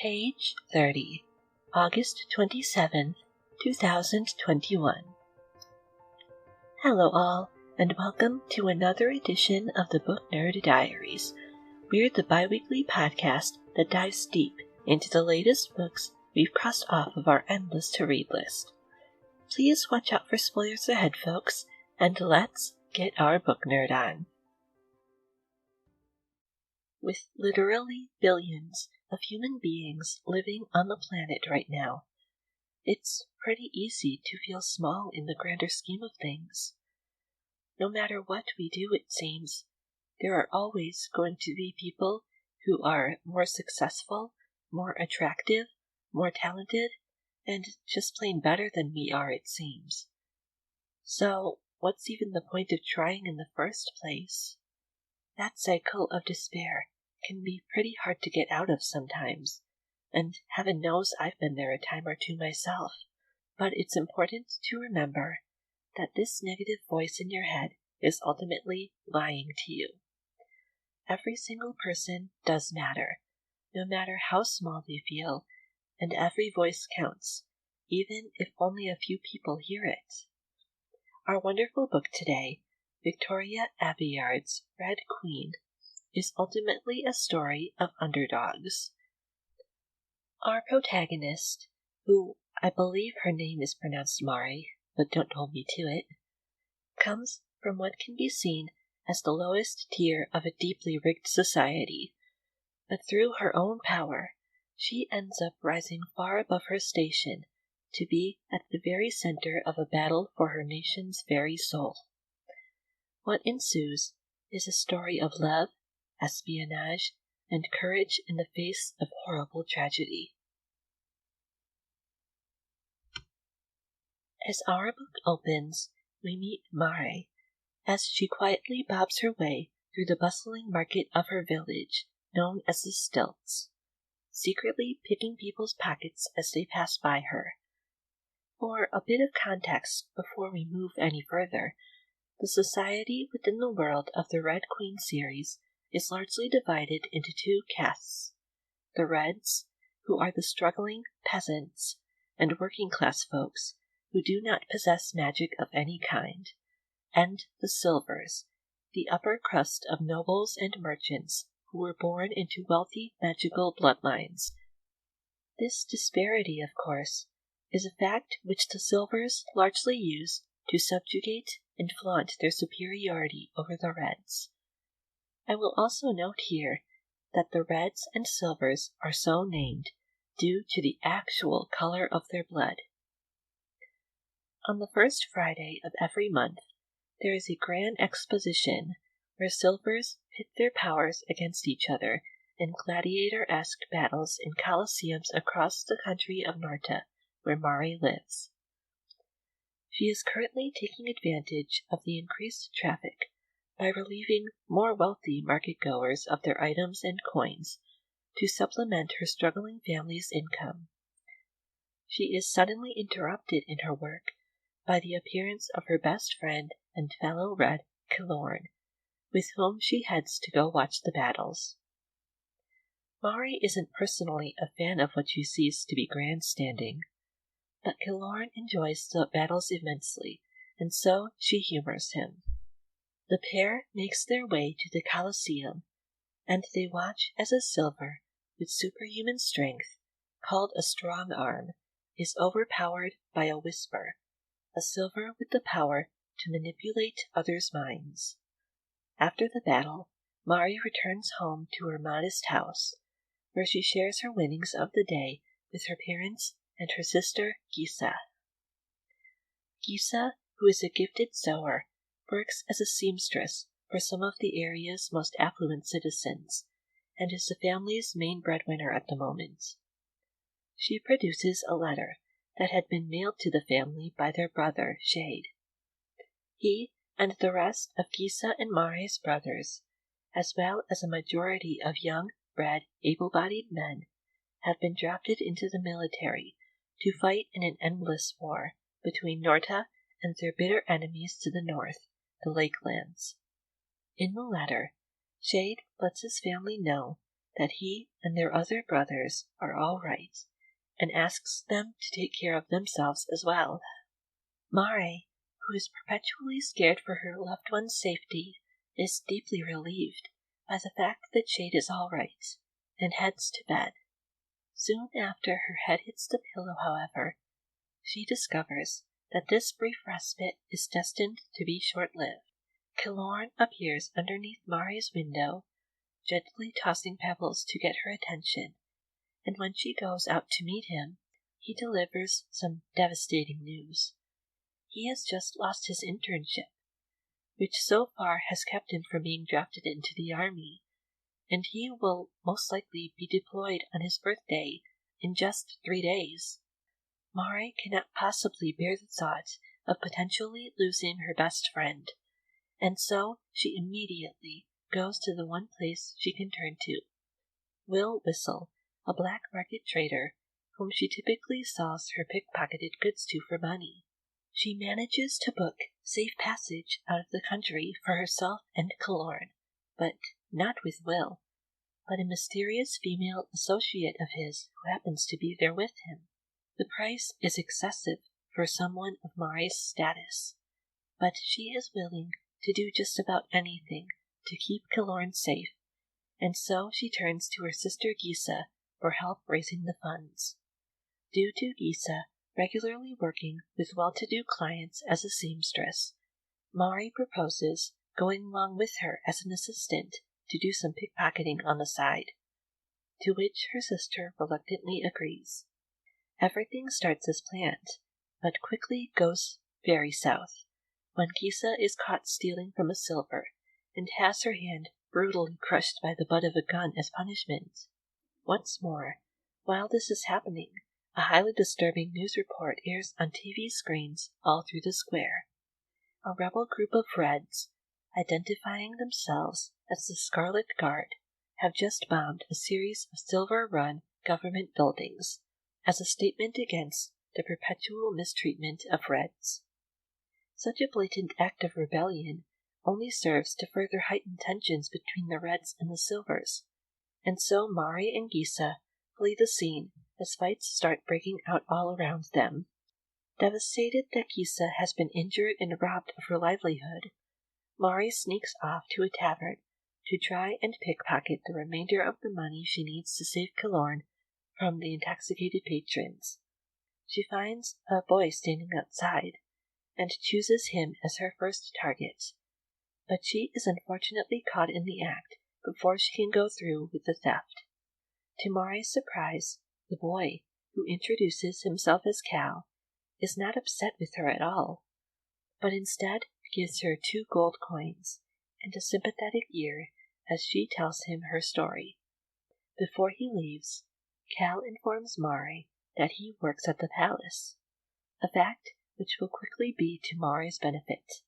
Page 30, August 27th, 2021. Hello all, and welcome to another edition of the Book Nerd Diaries. We're the bi-weekly podcast that dives deep into the latest books we've crossed off of our endless to-read list. Please watch out for spoilers ahead, folks, and let's get our book nerd on. With literally billions of human beings living on the planet right now, it's pretty easy to feel small in the grander scheme of things. No matter what we do, it seems, there are always going to be people who are more successful, more attractive, more talented, and just plain better than we are, it seems. So, what's even the point of trying in the first place? That cycle of despair can be pretty hard to get out of sometimes, and heaven knows I've been there a time or two myself. But it's important to remember that this negative voice in your head is ultimately lying to you. Every single person does matter, no matter how small they feel, and every voice counts, even if only a few people hear it. Our wonderful book today, Victoria Aveyard's Red Queen, is ultimately a story of underdogs. Our protagonist, who I believe her name is pronounced Mari, but don't hold me to it, comes from what can be seen as the lowest tier of a deeply rigged society, but through her own power, she ends up rising far above her station to be at the very center of a battle for her nation's very soul. What ensues is a story of love, espionage, and courage in the face of horrible tragedy. As our book opens, we meet Mari as she quietly bobs her way through the bustling market of her village, known as the Stilts, secretly picking people's pockets as they pass by her. For a bit of context before we move any further, the society within the world of the Red Queen series is largely divided into two castes: the Reds, who are the struggling peasants and working-class folks who do not possess magic of any kind, and the Silvers, the upper crust of nobles and merchants who were born into wealthy magical bloodlines. This disparity, of course, is a fact which the Silvers largely use to subjugate and flaunt their superiority over the Reds. I will also note here that the Reds and Silvers are so named due to the actual color of their blood. On the first Friday of every month, there is a grand exposition where Silvers pit their powers against each other in gladiator-esque battles in coliseums across the country of Norta, where Mari lives. She is currently taking advantage of the increased traffic by relieving more wealthy market-goers of their items and coins to supplement her struggling family's income. She is suddenly interrupted in her work by the appearance of her best friend and fellow Red, Kilorn, with whom she heads to go watch the battles. Mari isn't personally a fan of what she sees to be grandstanding, but Kilorn enjoys the battles immensely, and so she humors him. The pair makes their way to the Colosseum, and they watch as a Silver with superhuman strength, called a strong arm, is overpowered by a Whisper, a Silver with the power to manipulate others' minds. After the battle, Mari returns home to her modest house, where she shares her winnings of the day with her parents and her sister Gisa. Gisa, who is a gifted sewer, works as a seamstress for some of the area's most affluent citizens, and is the family's main breadwinner at the moment. She produces a letter that had been mailed to the family by their brother, Shade. He and the rest of Gisa and Mari's brothers, as well as a majority of young, red, able-bodied men, have been drafted into the military to fight in an endless war between Norta and their bitter enemies to the north, the Lakelands. In the letter, Shade lets his family know that he and their other brothers are all right, and asks them to take care of themselves as well. Mare, who is perpetually scared for her loved one's safety, is deeply relieved by the fact that Jade is all right, and heads to bed. Soon after her head hits the pillow, however, she discovers that this brief respite is destined to be short-lived. Killorn appears underneath Mare's window, gently tossing pebbles to get her attention, and when she goes out to meet him, he delivers some devastating news. He has just lost his internship, which so far has kept him from being drafted into the army, and he will most likely be deployed on his birthday in just 3 days. Mare cannot possibly bear the thought of potentially losing her best friend, and so she immediately goes to the one place she can turn to. Will Whistle, a black market trader whom she typically sells her pickpocketed goods to for money. She manages to book safe passage out of the country for herself and Killorn, but not with Will, but a mysterious female associate of his who happens to be there with him. The price is excessive for someone of Mare's status, but she is willing to do just about anything to keep Killorn safe, and so she turns to her sister Gisa for help raising the funds. Due to Gisa regularly working with well-to-do clients as a seamstress, Mare proposes going along with her as an assistant to do some pickpocketing on the side, to which her sister reluctantly agrees. Everything starts as planned, but quickly goes very south when Gisa is caught stealing from a silver and has her hand brutally crushed by the butt of a gun as punishment. Once more, while this is happening, a highly disturbing news report airs on TV screens all through the square. A rebel group of Reds, identifying themselves as the Scarlet Guard, have just bombed a series of silver-run government buildings as a statement against the perpetual mistreatment of Reds. Such a blatant act of rebellion only serves to further heighten tensions between the Reds and the Silvers, and so Mare and Gisa flee the scene as fights start breaking out all around them. Devastated that Gisa has been injured and robbed of her livelihood, Mare sneaks off to a tavern to try and pickpocket the remainder of the money she needs to save Killorn from the intoxicated patrons. She finds a boy standing outside and chooses him as her first target, but she is unfortunately caught in the act before she can go through with the theft. To Mare's surprise, the boy, who introduces himself as Cal, is not upset with her at all, but instead gives her 2 gold coins and a sympathetic ear as she tells him her story. Before he leaves, Cal informs Mare that he works at the palace, a fact which will quickly be to Mare's benefit.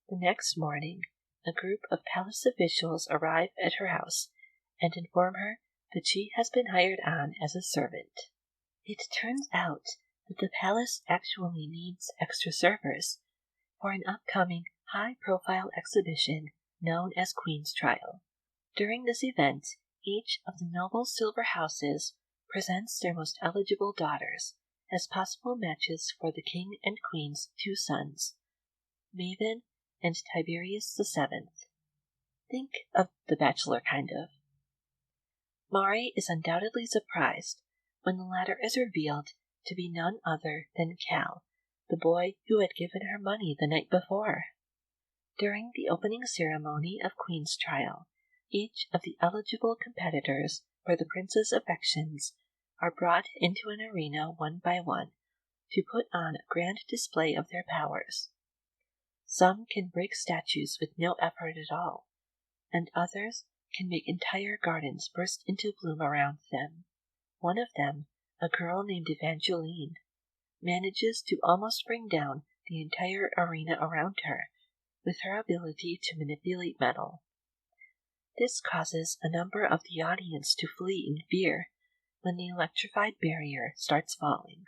The next morning, a group of palace officials arrive at her house and inform her that she has been hired on as a servant. It turns out that the palace actually needs extra servers for an upcoming high-profile exhibition known as Queen's Trial. During this event, each of the noble silver houses presents their most eligible daughters as possible matches for the king and queen's 2 sons, Maven and Tiberius VII. Think of The Bachelor, kind of. Mare is undoubtedly surprised when the latter is revealed to be none other than Cal, the boy who had given her money the night before. During the opening ceremony of Queen's Trial, each of the eligible competitors for the prince's affections are brought into an arena one by one to put on a grand display of their powers. Some can break statues with no effort at all, and others can make entire gardens burst into bloom around them. One of them, a girl named Evangeline, manages to almost bring down the entire arena around her with her ability to manipulate metal. This causes a number of the audience to flee in fear when the electrified barrier starts falling,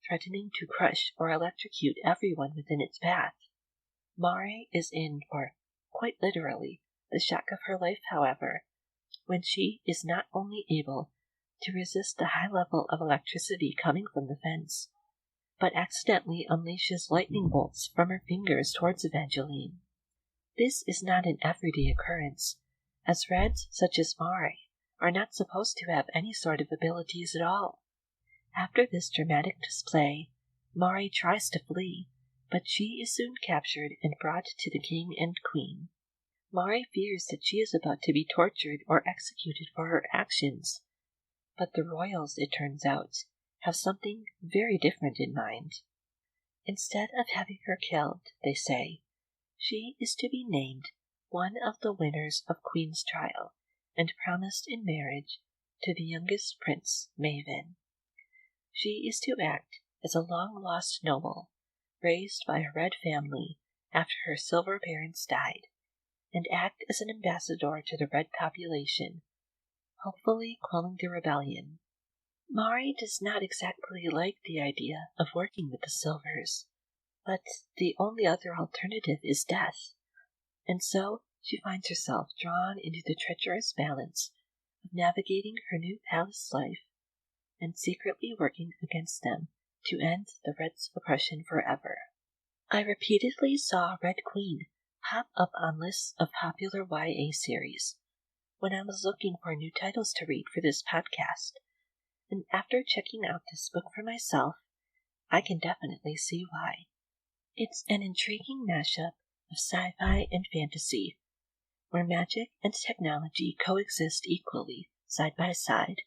threatening to crush or electrocute everyone within its path. Mare is in for, quite literally, the shock of her life, however, when she is not only able to resist the high level of electricity coming from the fence, but accidentally unleashes lightning bolts from her fingers towards Evangeline. This is not an everyday occurrence, as Reds such as Mare are not supposed to have any sort of abilities at all. After this dramatic display, Mare tries to flee, but she is soon captured and brought to the king and queen. Mare fears that she is about to be tortured or executed for her actions, but the royals, it turns out, have something very different in mind. Instead of having her killed, they say, she is to be named one of the winners of Queen's trial and promised in marriage to the youngest prince, Maven. She is to act as a long-lost noble, raised by a red family after her silver parents died, and act as an ambassador to the red population, hopefully quelling the rebellion. Mare does not exactly like the idea of working with the Silvers, but the only other alternative is death, and so she finds herself drawn into the treacherous balance of navigating her new palace life and secretly working against them to end the Red's oppression forever. I repeatedly saw Red Queen pop up on lists of popular YA series when I was looking for new titles to read for this podcast, and after checking out this book for myself, I can definitely see why. It's an intriguing mashup of sci-fi and fantasy, where magic and technology coexist equally, side by side,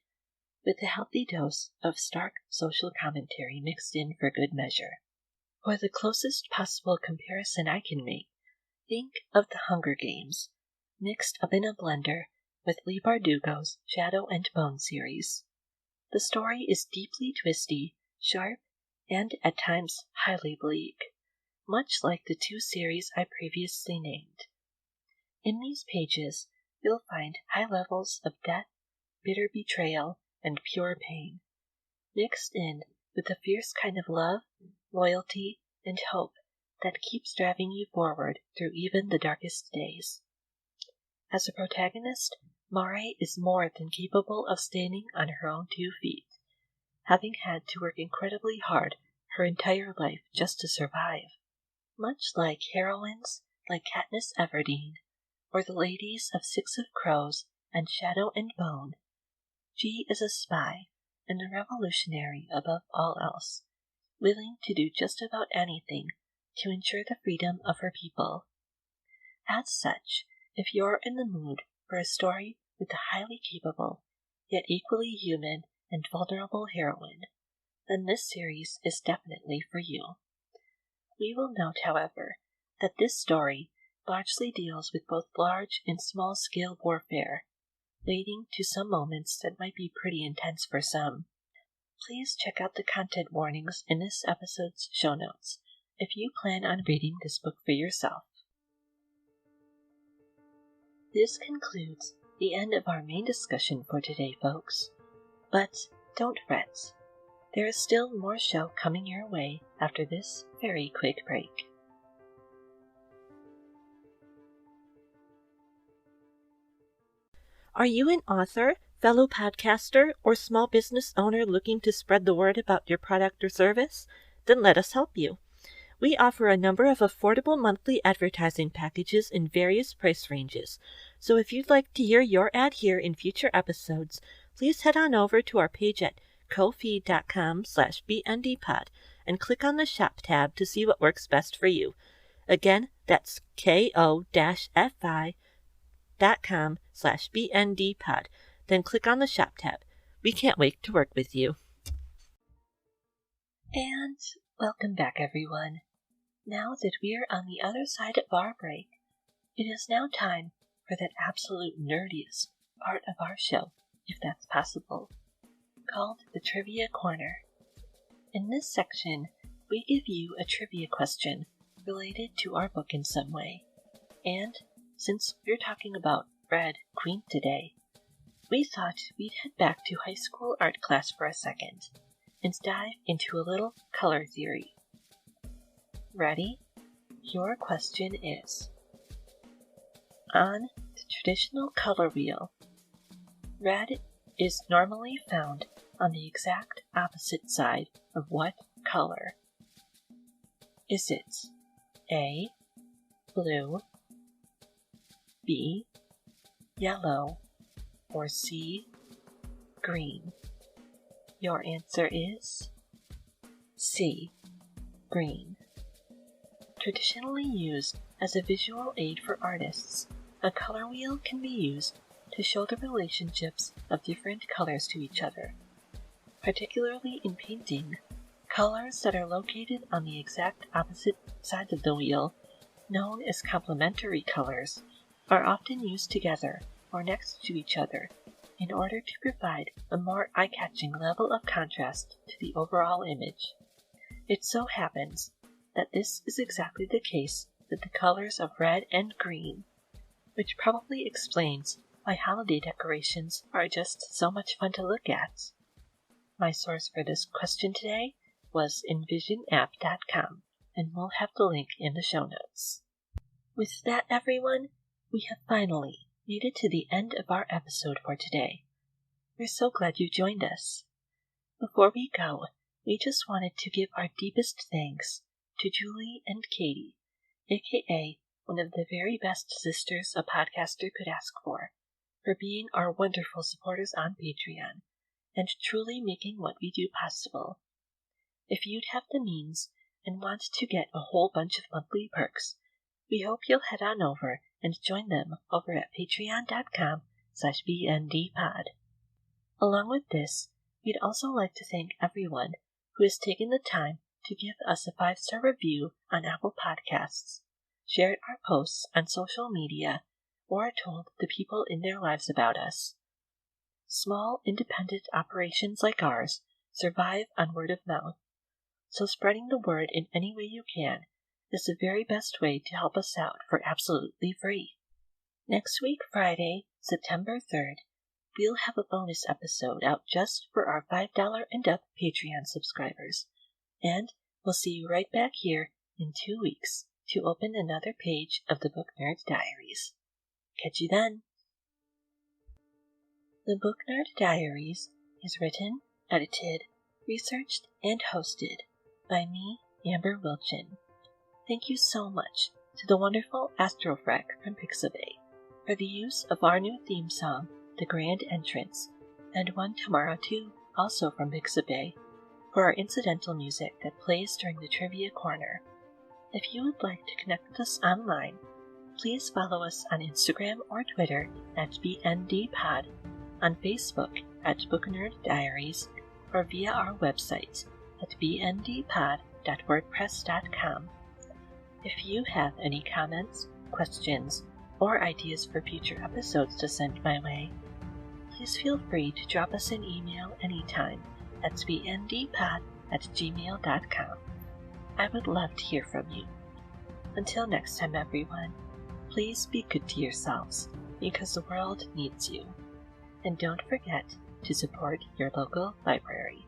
with a healthy dose of stark social commentary mixed in for good measure. For the closest possible comparison I can make, think of the Hunger Games, mixed up in a blender with Leigh Bardugo's Shadow and Bone series. The story is deeply twisty, sharp, and at times highly bleak, much like the two series I previously named. In these pages, you'll find high levels of death, bitter betrayal, and pure pain, mixed in with the fierce kind of love, loyalty, and hope that keeps driving you forward through even the darkest days. As a protagonist, Mare is more than capable of standing on her own 2 feet, having had to work incredibly hard her entire life just to survive. Much like heroines like Katniss Everdeen, or the ladies of Six of Crows and Shadow and Bone, she is a spy and a revolutionary above all else, willing to do just about anything to ensure the freedom of her people. As such, if you're in the mood for a story with a highly capable, yet equally human and vulnerable heroine, then this series is definitely for you. We will note, however, that this story largely deals with both large and small-scale warfare, leading to some moments that might be pretty intense for some. Please check out the content warnings in this episode's show notes if you plan on reading this book for yourself. This concludes the end of our main discussion for today, folks. But don't fret. There is still more show coming your way after this very quick break. Are you an author, fellow podcaster, or small business owner looking to spread the word about your product or service? Then let us help you. We offer a number of affordable monthly advertising packages in various price ranges. So if you'd like to hear your ad here in future episodes, please head on over to our page at ko-fi.com/bndpod and click on the shop tab to see what works best for you. Again, that's ko-fi.com/bndpod. Then click on the shop tab. We can't wait to work with you. And welcome back, everyone. Now that we're on the other side of our break, it is now time for that absolute nerdiest part of our show, if that's possible, called the Trivia Corner. In this section, we give you a trivia question related to our book in some way. And since we're talking about Red Queen today, we thought we'd head back to high school art class for a second and dive into a little color theory. Ready? Your question is, on the traditional color wheel, Red is normally found on the exact opposite side of what color? Is it A, blue, B, yellow, or C, green? Your answer is C, green. Traditionally used as a visual aid for artists, a color wheel can be used to show the relationships of different colors to each other. Particularly in painting, colors that are located on the exact opposite sides of the wheel, known as complementary colors, are often used together or next to each other in order to provide a more eye-catching level of contrast to the overall image. It so happens that this is exactly the case with the colors of red and green, which probably explains why holiday decorations are just so much fun to look at. My source for this question today was envisionapp.com, and we'll have the link in the show notes. With that, everyone, we have finally made it to the end of our episode for today. We're so glad you joined us. Before we go, we just wanted to give our deepest thanks to Julie and Katie, aka one of the very best sisters a podcaster could ask for being our wonderful supporters on Patreon, and truly making what we do possible. If you'd have the means and want to get a whole bunch of monthly perks, we hope you'll head on over and join them over at patreon.com/bndpod. Along with this, we'd also like to thank everyone who has taken the time to give us a 5-star review on Apple Podcasts, shared our posts on social media, or told the people in their lives about us. Small, independent operations like ours survive on word of mouth, so spreading the word in any way you can is the very best way to help us out for absolutely free. Next week, Friday, September 3rd, we'll have a bonus episode out just for our $5 and up Patreon subscribers, and we'll see you right back here in 2 weeks to open another page of the Book Nerd Diaries. Catch you then! The Book Nerd Diaries is written, edited, researched, and hosted by me, Amber Wilchin. Thank you so much to the wonderful Astrofrek from Pixabay for the use of our new theme song, The Grand Entrance, and One Tomorrow Too, also from Pixabay, for our incidental music that plays during the Trivia Corner. If you would like to connect with us online, please follow us on Instagram or Twitter at BNDpod, on Facebook at Book Nerd Diaries, or via our website at bndpod.wordpress.com. If you have any comments, questions, or ideas for future episodes to send my way, please feel free to drop us an email anytime at bndpod@gmail.com. I would love to hear from you. Until next time, everyone, please be good to yourselves, because the world needs you. And don't forget to support your local library.